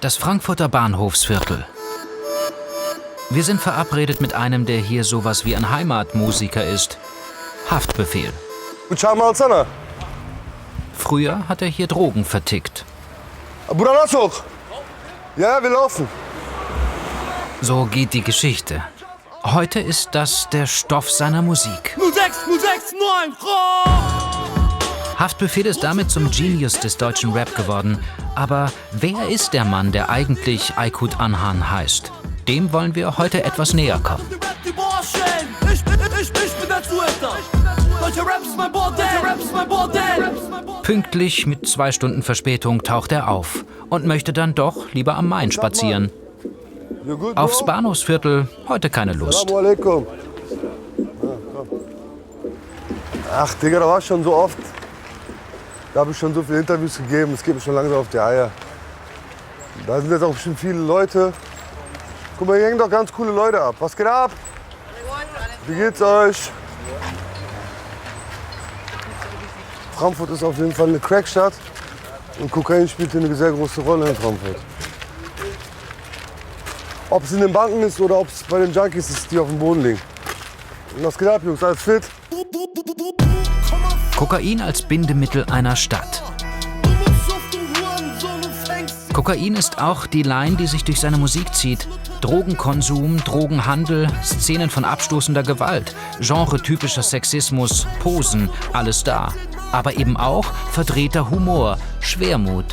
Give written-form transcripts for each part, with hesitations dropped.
Das Frankfurter Bahnhofsviertel. Wir sind verabredet mit einem, der hier sowas wie ein Heimatmusiker ist. Haftbefehl. Früher hat er hier Drogen vertickt. Bruder, lass hoch! Ja, wir laufen. So geht die Geschichte. Heute ist das der Stoff seiner Musik. 0609 Haftbefehl ist damit zum Genius des deutschen Rap geworden. Aber wer ist der Mann, der eigentlich Aykut Anhan heißt? Dem wollen wir heute etwas näher kommen. Ich bin der Zuhälter. Deutscher Rap ist mein Bordell. Pünktlich mit 2 Stunden Verspätung taucht er auf und möchte dann doch lieber am Main spazieren. Aufs Bahnhofsviertel heute keine Lust. Assalamu alaikum. Ach, Digga, da war ich schon so oft. Da habe ich schon so viele Interviews gegeben, es geht mir schon langsam auf die Eier. Da sind jetzt auch bestimmt viele Leute. Guck mal, hier hängen doch ganz coole Leute ab. Was geht ab? Wie geht's euch? Frankfurt ist auf jeden Fall eine Crackstadt und Kokain spielt hier eine sehr große Rolle in Frankfurt. Ob es in den Banken ist oder ob es bei den Junkies ist, die auf dem Boden liegen. Und was geht ab, Jungs? Alles fit? Kokain als Bindemittel einer Stadt. Kokain ist auch die Line, die sich durch seine Musik zieht. Drogenkonsum, Drogenhandel, Szenen von abstoßender Gewalt, genretypischer Sexismus, Posen, alles da. Aber eben auch verdrehter Humor, Schwermut.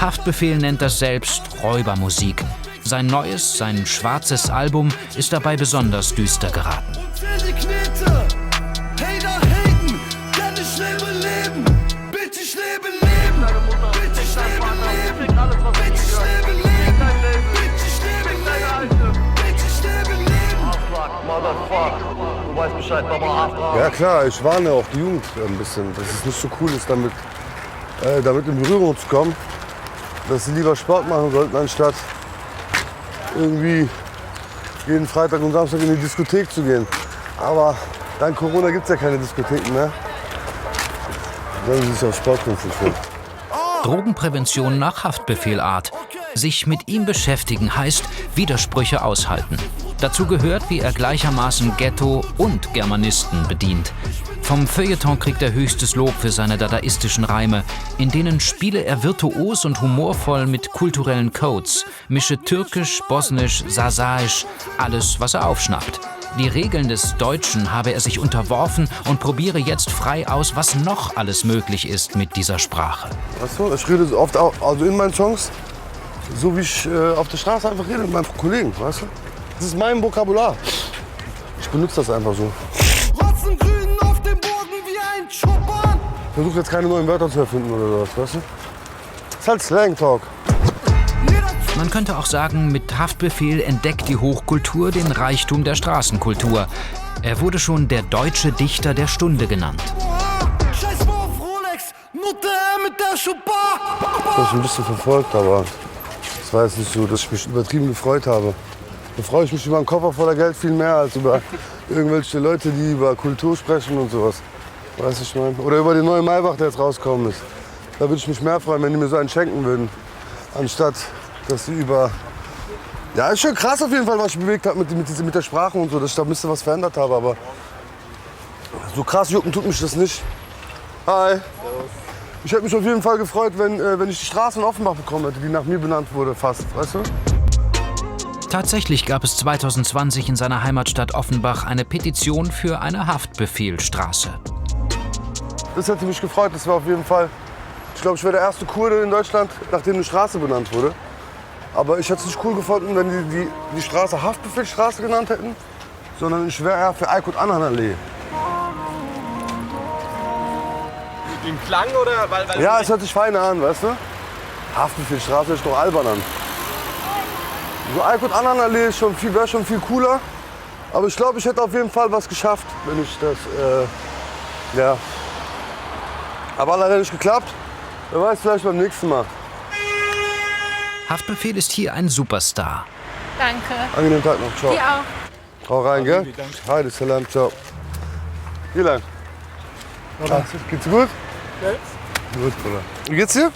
Haftbefehl nennt das selbst Räubermusik. Sein neues, sein schwarzes Album ist dabei besonders düster geraten. Ja klar, ich warne auch die Jugend ein bisschen, dass es nicht so cool ist, damit in Berührung zu kommen. Dass sie lieber Sport machen sollten, anstatt irgendwie jeden Freitag und Samstag in die Diskothek zu gehen. Aber dank Corona gibt es ja keine Diskotheken mehr. Sollen sie sich auf Sport konzentrieren. Drogenprävention nach Haftbefehlart. Sich mit ihm beschäftigen heißt Widersprüche aushalten. Dazu gehört, wie er gleichermaßen Ghetto und Germanisten bedient. Vom Feuilleton kriegt er höchstes Lob für seine dadaistischen Reime. In denen spiele er virtuos und humorvoll mit kulturellen Codes, mische türkisch, bosnisch, sasaisch, alles, was er aufschnappt. Die Regeln des Deutschen habe er sich unterworfen und probiere jetzt frei aus, was noch alles möglich ist mit dieser Sprache. Achso, ich rede oft also in meinen Songs, so wie ich auf der Straße einfach rede mit meinen Kollegen, weißt du? Das ist mein Vokabular. Ich benutze das einfach so. Grün auf dem Boden wie ein Schubern. Ich versuche jetzt keine neuen Wörter zu erfinden oder sowas, weißt du? Das ist halt Slang-Talk. Man könnte auch sagen, mit Haftbefehl entdeckt die Hochkultur den Reichtum der Straßenkultur. Er wurde schon der deutsche Dichter der Stunde genannt. Scheiß mal auf Rolex, Nutte mit der Schubar. Das habe ich ein bisschen verfolgt, aber es war jetzt nicht so, dass ich mich übertrieben gefreut habe. Da freue ich mich über einen Koffer voller Geld viel mehr als über irgendwelche Leute, die über Kultur sprechen und sowas. Weißt du, ich meine? Oder über den neuen Maybach, der jetzt rausgekommen ist. Da würde ich mich mehr freuen, wenn die mir so einen schenken würden. Anstatt, dass sie über... Ja, ist schon krass auf jeden Fall, was ich bewegt habe mit der Sprache und so, dass ich da ein bisschen was verändert habe. Aber so krass jucken tut mich das nicht. Hi. Ich hätte mich auf jeden Fall gefreut, wenn ich die Straße in Offenbach bekommen hätte, die nach mir benannt wurde, fast. Weißt du? Tatsächlich gab es 2020 in seiner Heimatstadt Offenbach eine Petition für eine Haftbefehlstraße. Das hätte mich gefreut, das war auf jeden Fall. Ich glaube, ich wäre der erste Kurde in Deutschland, nachdem eine Straße benannt wurde. Aber ich hätte es nicht cool gefunden, wenn die Straße Haftbefehlstraße genannt hätten, sondern ich wäre eher für Aykut Anhan Allee. Den Klang oder? Weil Ja, es hört sich feiner an, weißt du? Haftbefehlstraße ist doch albern an. So Aykut Anhan Allee wäre schon viel cooler. Aber ich glaube, ich hätte auf jeden Fall was geschafft, wenn ich das, ja. Aber hat leider nicht geklappt. Wer weiß, vielleicht beim nächsten Mal. Haftbefehl ist hier ein Superstar. Danke. Angenehmen Tag noch. Ciao. Dir auch. Hau rein, gell? Heide, Salam, ciao. Wie lang? Geht's dir gut? Gut, Bruder. Wie geht's dir?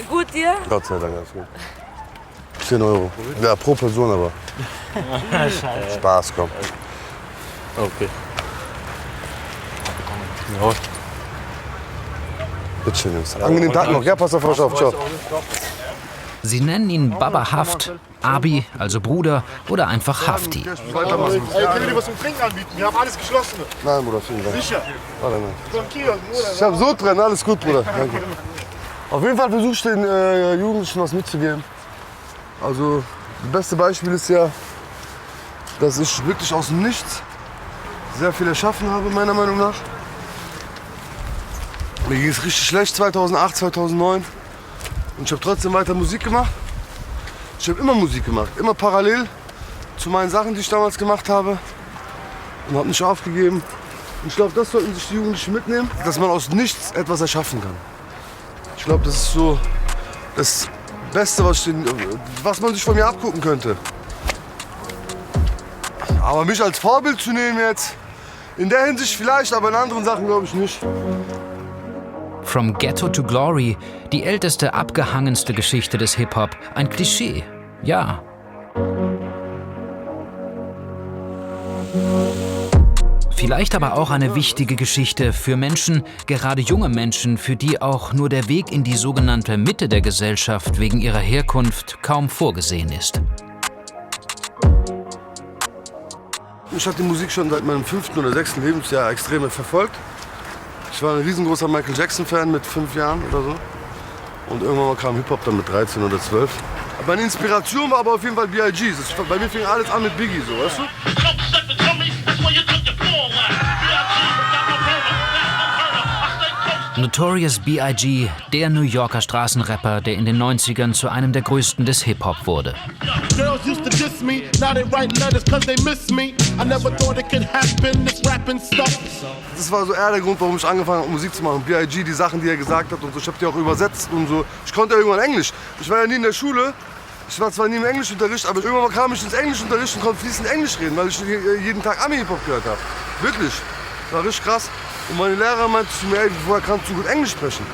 Gut, dir? Gott sei Dank, alles gut. 10 Euro. Ja, pro Person aber. Spaß, komm. Okay. Bitte schön, Jungs. Angenehmen Tag noch. Ja, pass auf euch auf. Ciao. Sie nennen ihn Baba Haft, Abi, also Bruder, oder einfach Hafti. Können wir dir was zum Trinken anbieten? Wir haben alles geschlossen. Nein, Bruder, vielen Dank. Sicher? Warte mal. Komm, Bruder. Ich hab so drin, alles gut, Bruder. Danke. Auf jeden Fall versuche ich den Jugendlichen was mitzugeben. Also, das beste Beispiel ist ja, dass ich wirklich aus dem Nichts sehr viel erschaffen habe, meiner Meinung nach. Mir ging es richtig schlecht 2008, 2009. Und ich habe trotzdem weiter Musik gemacht. Ich habe immer Musik gemacht, immer parallel zu meinen Sachen, die ich damals gemacht habe. Und habe nicht aufgegeben. Und ich glaube, das sollten sich die Jugendlichen mitnehmen, dass man aus nichts etwas erschaffen kann. Ich glaube, das ist so das Beste, was man sich von mir abgucken könnte. Aber mich als Vorbild zu nehmen jetzt, in der Hinsicht vielleicht, aber in anderen Sachen glaube ich nicht. From Ghetto to Glory, die älteste, abgehangenste Geschichte des Hip-Hop. Ein Klischee, ja. Vielleicht aber auch eine wichtige Geschichte für Menschen, gerade junge Menschen, für die auch nur der Weg in die sogenannte Mitte der Gesellschaft wegen ihrer Herkunft kaum vorgesehen ist. Ich habe die Musik schon seit meinem 5. oder 6. Lebensjahr extrem verfolgt. Ich war ein riesengroßer Michael Jackson-Fan mit 5 Jahren oder so. Und irgendwann mal kam Hip-Hop dann mit 13 oder 12. Meine Inspiration war aber auf jeden Fall B.I.G. Bei mir fing alles an mit Biggie, so, weißt du? Notorious B.I.G., der New Yorker Straßenrapper, der in den 90ern zu einem der größten des Hip-Hop wurde. Das war so eher der Grund, warum ich angefangen habe, Musik zu machen. B.I.G., die Sachen, die er gesagt hat und so. Ich habe die auch übersetzt und so. Ich konnte ja irgendwann Englisch. Ich war ja nie in der Schule. Ich war zwar nie im Englischunterricht, aber irgendwann kam ich ins Englischunterricht und konnte fließend Englisch reden, weil ich jeden Tag Ami-Hip-Hop gehört habe. Wirklich. Das war richtig krass. Und meine Lehrer meinte zu mir, ey, woher kannst du gut Englisch sprechen?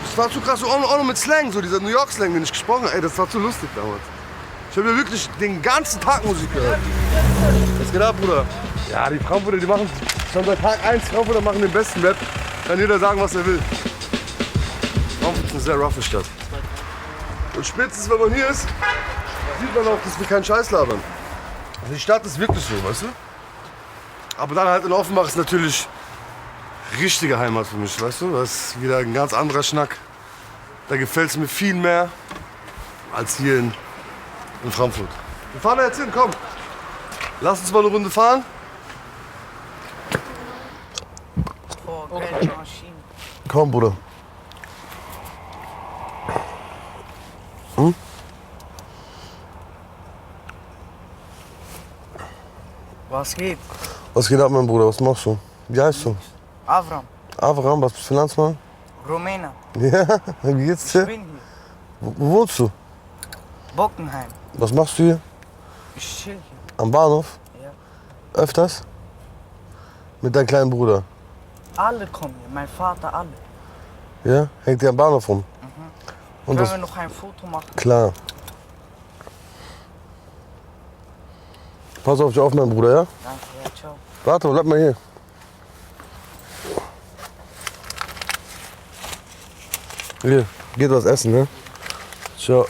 Das war zu krass, so auch noch mit Slang, so dieser New York-Slang, den ich gesprochen habe. Ey, das war zu lustig damals. Ich habe ja wirklich den ganzen Tag Musik gehört. Was geht ab, Bruder? Ja, die Frankfurter, die machen schon seit Tag 1, Frankfurter machen den besten Rap. Kann jeder sagen, was er will. Frankfurt ist eine sehr roughe Stadt. Und spätestens, wenn man hier ist, sieht man auch, dass wir keinen Scheiß labern. Also die Stadt ist wirklich so, weißt du? Aber dann halt in Offenbach ist natürlich richtige Heimat für mich, weißt du? Das ist wieder ein ganz anderer Schnack. Da gefällt es mir viel mehr als hier in Frankfurt. Wir fahren da jetzt hin, komm. Lass uns mal eine Runde fahren. Okay. Komm, Bruder. Hm? Was geht? Was geht ab, mein Bruder? Was machst du? Wie heißt du? Avram, Avram, was bist du für Landsmann? Rumäne. Ja, wie geht's Ich dir? bin hier. Wo wohnst du? Bockenheim. Was machst du hier? Ich chill hier. Am Bahnhof? Ja. Öfters? Mit deinem kleinen Bruder? Alle kommen hier, mein Vater, alle. Ja? Hängt ihr am Bahnhof rum? Und Können was? wir noch ein Foto machen? Klar. Pass auf dich auf, mein Bruder, ja? Danke, ja, ciao. Warte, bleib mal hier. Hier, geht was essen, ne? Ciao.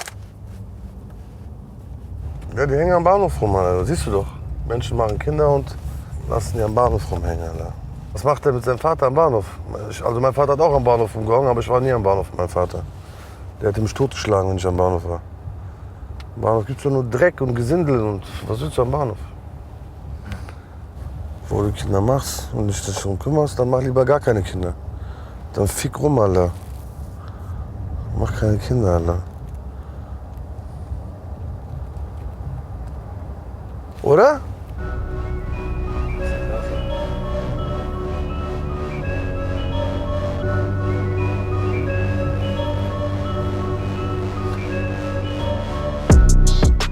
Ja, die hängen am Bahnhof rum, Alter. Siehst du doch. Menschen machen Kinder und lassen die am Bahnhof rumhängen, Alter. Was macht der mit seinem Vater am Bahnhof? Also mein Vater hat auch am Bahnhof rumgehangen, aber ich war nie am Bahnhof mit meinem Vater. Der hat mich totgeschlagen, wenn ich am Bahnhof war. Am Bahnhof gibt's doch nur Dreck und Gesindel und was willst du am Bahnhof? Wo du Kinder machst und dich darum kümmerst, dann mach lieber gar keine Kinder. Dann fick rum, Alter. Mach keine Kinder, Alter. Oder?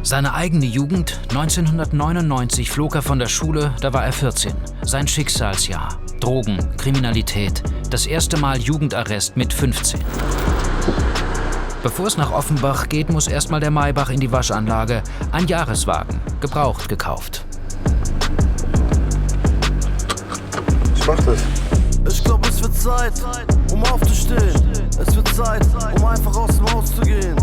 Seine eigene Jugend, 1999 flog er von der Schule, da war er 14. Sein Schicksalsjahr, Drogen, Kriminalität, Das erste Mal Jugendarrest mit 15. Bevor es nach Offenbach geht, muss erstmal der Maybach in die Waschanlage. Ein Jahreswagen, gebraucht gekauft. Ich mach das. Ich glaub, es wird Zeit, um aufzustehen. Es wird Zeit, um einfach aus dem Haus zu gehen.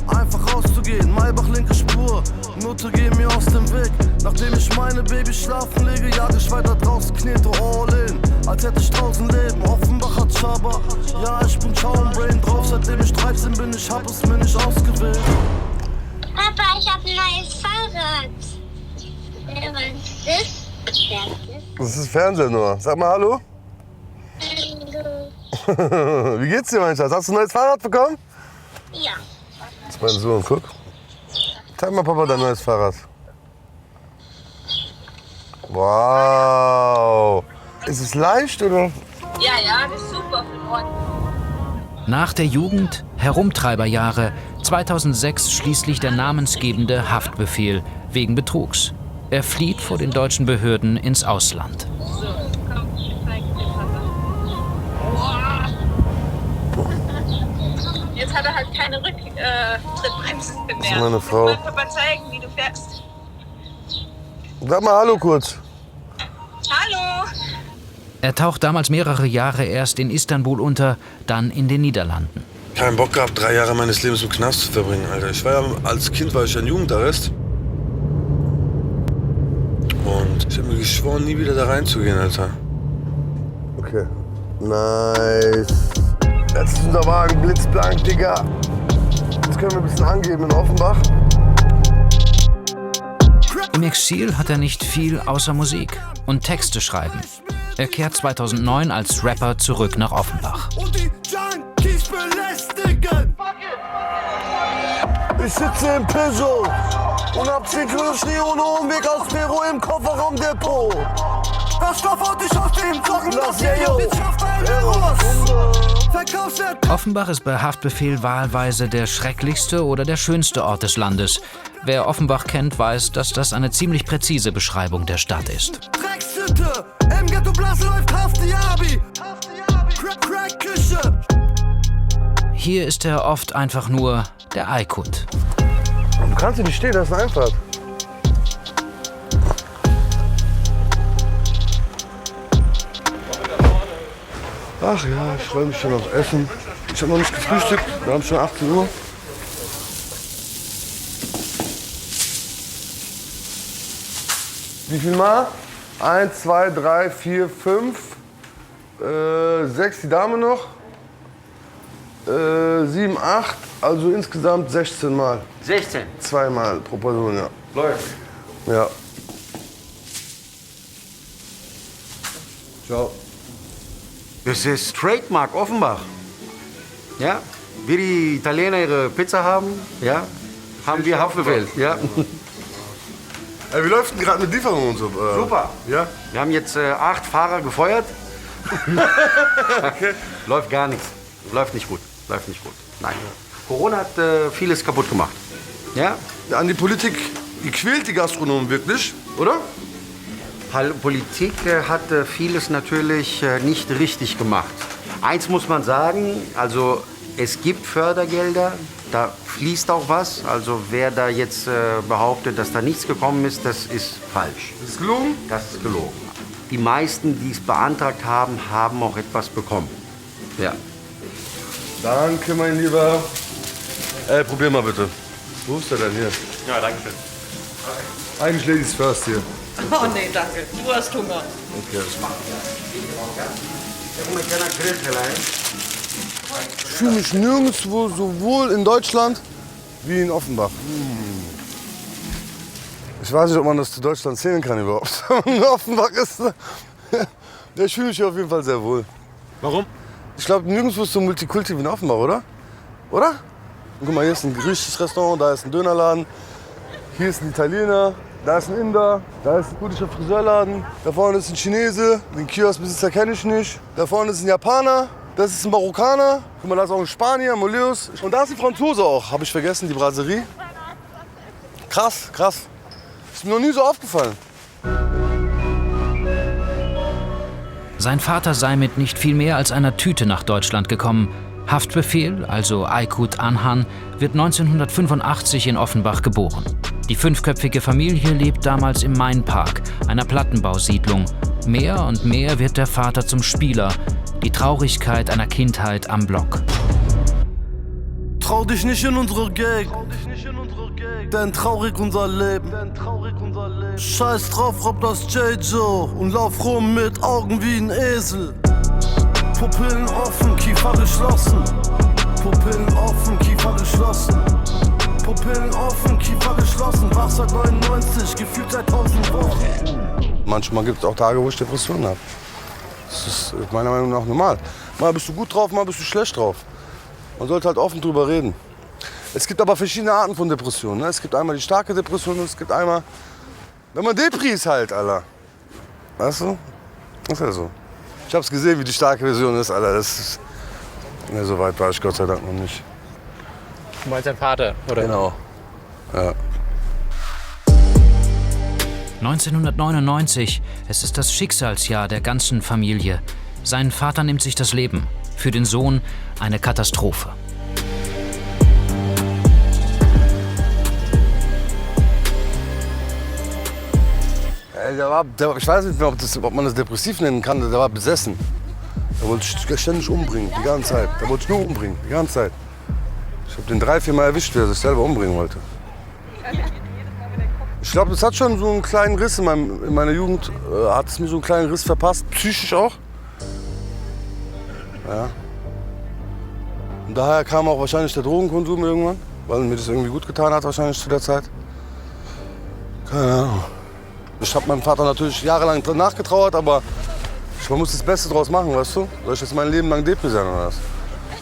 Einfach rauszugehen, Maybach linke Spur. Mutter, geh mir aus dem Weg. Nachdem ich meine Baby schlafen lege, jag ich weiter draußen, knete all in. Als hätte ich 1000 Leben, Offenbach hat Schaber. Ja, ich bin Chow Brain drauf, seitdem ich 13 bin, ich hab es mir nicht ausgewählt. Papa, ich hab ein neues Fahrrad. Was ist das? Das ist Fernsehen nur. Sag mal Hallo. Wie geht's dir, mein Schatz? Hast du ein neues Fahrrad bekommen? Ja. Das ist mein Sohn, guck. Zeig mal Papa dein neues Fahrrad. Wow. Ist es leicht, oder? Ja, das ist super für morgen. Nach der Jugend Herumtreiberjahre, 2006 schließlich der namensgebende Haftbefehl wegen Betrugs. Er flieht vor den deutschen Behörden ins Ausland. So, komm, ich zeig dir Papa. Jetzt hat er halt keine Rücktrittbremsen mehr. Das ist meine Frau. Ich will Papa zeigen, wie du fährst. Sag mal Hallo kurz. Hallo! Er taucht damals mehrere Jahre erst in Istanbul unter, dann in den Niederlanden. Keinen Bock gehabt, 3 Jahre meines Lebens im Knast zu verbringen, Alter. Als Kind war ich in Jugendarrest. Und ich habe mir geschworen, nie wieder da reinzugehen, Alter. Okay. Nice. Jetzt ist unser Wagen blitzblank, Digga. Jetzt können wir ein bisschen angeben in Offenbach. Im Exil hat er nicht viel außer Musik und Texte schreiben. Er kehrt 2009 als Rapper zurück nach Offenbach. Und die Junkies belästigen. Ich sitze im Peugeot und hab 10 Kilo Schnee ohne Umweg aus Peru im Kofferraumdepot. Das Stoff haut dich aus dem Socken. Lass Jejo. Verkaufswert. Offenbach ist bei Haftbefehl wahlweise der schrecklichste oder der schönste Ort des Landes. Wer Offenbach kennt, weiß, dass das eine ziemlich präzise Beschreibung der Stadt ist. Dreckshütte. Im Ghetto Blase läuft Haftiabi. Crack-Küche. Hier ist er oft einfach nur der Aykut. Du kannst hier nicht stehen, das ist eine Einfahrt. Ach ja, ich freue mich schon auf Essen. Ich habe noch nicht gefrühstückt, wir haben schon 18 Uhr. Wie viel Mal? 1, 2, 3, 4, 5, 6 die Dame noch. 7, 8, also insgesamt 16 Mal. 16? 2 Mal pro Person, ja. Läuft. Ja. Ciao. Das ist Trademark Offenbach. Ja? Wie die Italiener ihre Pizza haben, ja, haben wir Haftbefehl. Ja. Ey, wie läuft denn gerade mit Lieferungen und so? Super. Ja? Wir haben jetzt 8 Fahrer gefeuert. Okay. Läuft gar nichts. Läuft nicht gut. Läuft nicht gut. Nein. Corona hat vieles kaputt gemacht. Ja? An die Politik gequält, die Gastronomen wirklich, oder? Politik hat vieles natürlich nicht richtig gemacht. Eins muss man sagen, also es gibt Fördergelder, da fließt auch was. Also wer da jetzt behauptet, dass da nichts gekommen ist, das ist falsch. Das ist gelogen? Das ist gelogen. Die meisten, die es beantragt haben, haben auch etwas bekommen. Ja. Danke, mein Lieber. Ey, probier mal bitte. Wo ist der denn hier? Ja, danke schön. Eigentlich Ladies first hier. Oh nee, danke. Du hast Hunger. Okay. Ich fühle mich nirgendwo so wohl in Deutschland wie in Offenbach. Ich weiß nicht, ob man das zu Deutschland zählen kann überhaupt. In Offenbach ist. Ich fühle mich hier auf jeden Fall sehr wohl. Warum? Ich glaube, nirgendwo ist so Multikulti wie in Offenbach, oder? Oder? Und guck mal, hier ist ein griechisches Restaurant, da ist ein Dönerladen, hier ist ein Italiener, da ist ein Inder, da ist ein kurdischer Friseurladen, da vorne ist ein Chinese, den Kioskbesitzer kenne ich nicht, da vorne ist ein Japaner, das ist ein Marokkaner, guck mal, da ist auch ein Spanier, Moleus. Und da ist ein Franzose auch, habe ich vergessen, die Brasserie. Krass, krass. Ist mir noch nie so aufgefallen. Sein Vater sei mit nicht viel mehr als einer Tüte nach Deutschland gekommen. Haftbefehl, also Aykut Anhan, wird 1985 in Offenbach geboren. Die 5-köpfige Familie lebt damals im Mainpark, einer Plattenbausiedlung. Mehr und mehr wird der Vater zum Spieler. Die Traurigkeit einer Kindheit am Block. Trau dich nicht in unsere Gang, denn traurig unser Leben. Scheiß drauf, rob das J-Joe und lauf rum mit Augen wie ein Esel. Pupillen offen, Kiefer geschlossen. Pupillen offen, Kiefer geschlossen. Pupillen offen, Kiefer geschlossen. Wach seit 99, gefühlt seit 1000 Wochen. Manchmal gibt es auch Tage, wo ich Depressionen habe. Das ist meiner Meinung nach normal. Mal bist du gut drauf, mal bist du schlecht drauf. Man sollte halt offen drüber reden. Es gibt aber verschiedene Arten von Depressionen. Ne? Es gibt einmal die starke Depression und es gibt einmal, wenn man Depri ist halt, Alter. Weißt du? Das ist ja so. Ich hab's gesehen, wie die starke Version ist, Alter. Das ist, ne, so weit war ich Gott sei Dank noch nicht. Du meinst dein Vater, oder? Genau. Ja. 1999, es ist das Schicksalsjahr der ganzen Familie. Sein Vater nimmt sich das Leben. Für den Sohn eine Katastrophe. Ich weiß nicht mehr, ob man das depressiv nennen kann. Der war besessen. Der wollte sich ständig umbringen, die ganze Zeit. Der wollte sich nur umbringen, die ganze Zeit. Ich habe den 3-4 Mal erwischt, wie er sich selber umbringen wollte. Ich glaube, das hat schon so einen kleinen Riss in meiner Jugend. Hat es mir so einen kleinen Riss verpasst, psychisch auch. Ja. Und daher kam auch wahrscheinlich der Drogenkonsum irgendwann, weil mir das irgendwie gut getan hat, wahrscheinlich zu der Zeit. Keine Ahnung. Ich habe meinem Vater natürlich jahrelang nachgetrauert, aber man muss das Beste draus machen, weißt du? Soll ich jetzt mein Leben lang Depri sein oder was?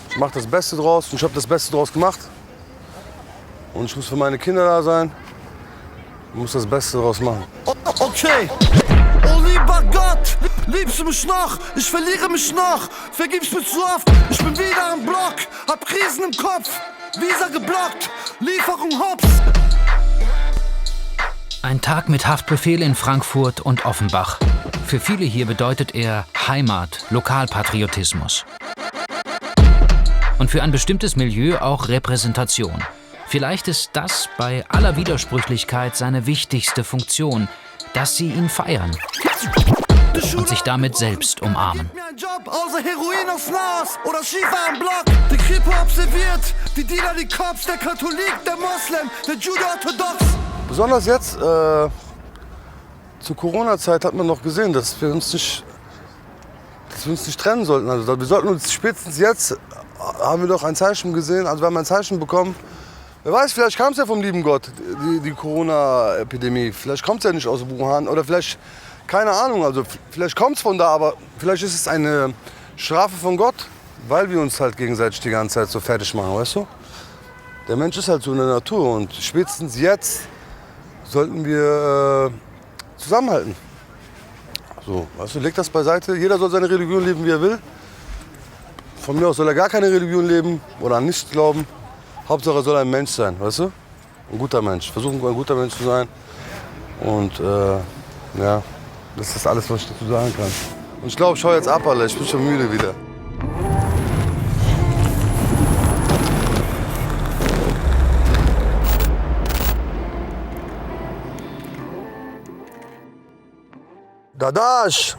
Ich mache das Beste draus und ich habe das Beste draus gemacht. Und ich muss für meine Kinder da sein. Ich muss das Beste draus machen. Okay. Oh lieber Gott, liebst du mich noch? Ich verliere mich noch. Vergib's mir zu oft. Ich bin wieder am Block. Hab Krisen im Kopf. Visa geblockt. Lieferung hops. Ein Tag mit Haftbefehl in Frankfurt und Offenbach. Für viele hier bedeutet er Heimat, Lokalpatriotismus. Und für ein bestimmtes Milieu auch Repräsentation. Vielleicht ist das bei aller Widersprüchlichkeit seine wichtigste Funktion, dass sie ihn feiern und sich damit selbst umarmen. Gib mir einen Job, außer Heroin aus Laos oder Schiefer am Block. Die Kripo observiert, die Dealer, die Cops, der Katholik, der Moslem, der Jude-Orthodox. Besonders jetzt, zur Corona-Zeit hat man noch gesehen, dass wir uns nicht trennen sollten. Also wir sollten uns spätestens jetzt, haben wir doch ein Zeichen gesehen, also wir haben ein Zeichen bekommen. Wer weiß, vielleicht kam es ja vom lieben Gott, die Corona-Epidemie. Vielleicht kommt es ja nicht aus Wuhan oder vielleicht, keine Ahnung, also vielleicht kommt es von da, aber vielleicht ist es eine Strafe von Gott, weil wir uns halt gegenseitig die ganze Zeit so fertig machen, weißt du? Der Mensch ist halt so in der Natur und spätestens jetzt sollten wir zusammenhalten. So, weißt du, leg das beiseite. Jeder soll seine Religion leben, wie er will. Von mir aus soll er gar keine Religion leben oder an nichts glauben. Hauptsache er soll ein Mensch sein, weißt du? Ein guter Mensch. Versuchen, ein guter Mensch zu sein. Und ja, das ist alles, was ich dazu sagen kann. Und ich glaube, ich hau jetzt ab, Alter. Ich bin schon müde wieder. Dadasch!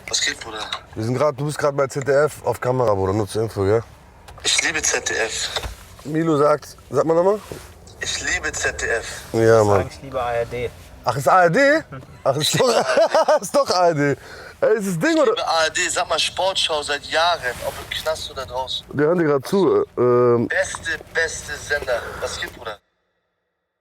Was geht, Bruder? Du bist gerade bei ZDF auf Kamera, Bruder, nur zur Info, gell? Ich liebe ZDF. Milo sagt, sag mal nochmal? Ich liebe ZDF. Ja, Mann. Ich liebe ARD. Ach, ist ARD? Ach, ist doch ARD. Ey, ist das Ding, oder? Ich liebe ARD, sag mal Sportschau seit Jahren, ob im Knast oder draußen. Die hören dir gerade zu. Beste Sender. Was geht, Bruder?